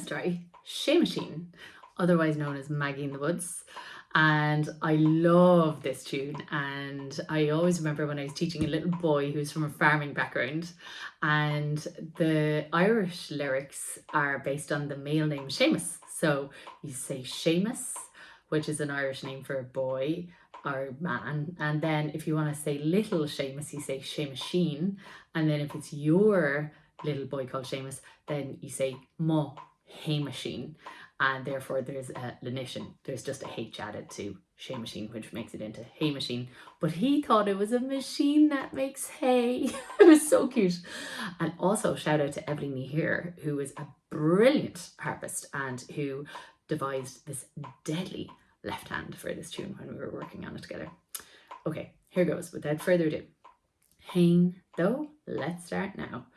try Séamuisín, otherwise known as Maggie in the Woods. And I love this tune, and I always remember when I was teaching a little boy who's from a farming background, and the Irish lyrics are based on the male name Séamus. So you say Séamus, which is an Irish name for a boy or man, and then if you want to say little Séamus, you say Séamuisín, and then if it's your little boy called Séamus, then you say Mo Héimeisín, and therefore there's a lenition. There's just a H added to Séamuisín, which makes it into Héimeisín. But he thought it was a machine that makes hay. It was so cute. And also shout out to Evelyn here, who is a brilliant harpist and who devised this deadly left hand for this tune when we were working on it together. Okay, here goes. Without further ado. Hain though, let's start now.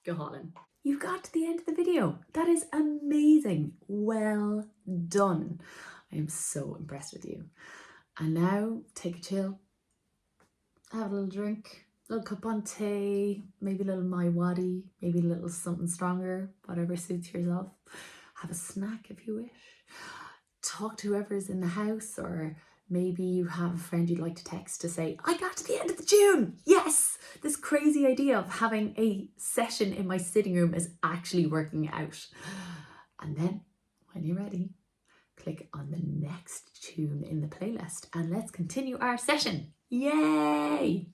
Go Holland. You got to the end of the video. That is amazing. Well done. I am so impressed with you. And now take a chill, have a little drink, a little cup on tea, maybe a little my waddy, maybe a little something stronger, whatever suits yourself. Have a snack if you wish. Talk to whoever's in the house, or maybe you have a friend you'd like to text to say, I got to the end of the tune. Yes, this crazy idea of having a session in my sitting room is actually working out. And then when you're ready, click on the next tune in the playlist and let's continue our session. Yay!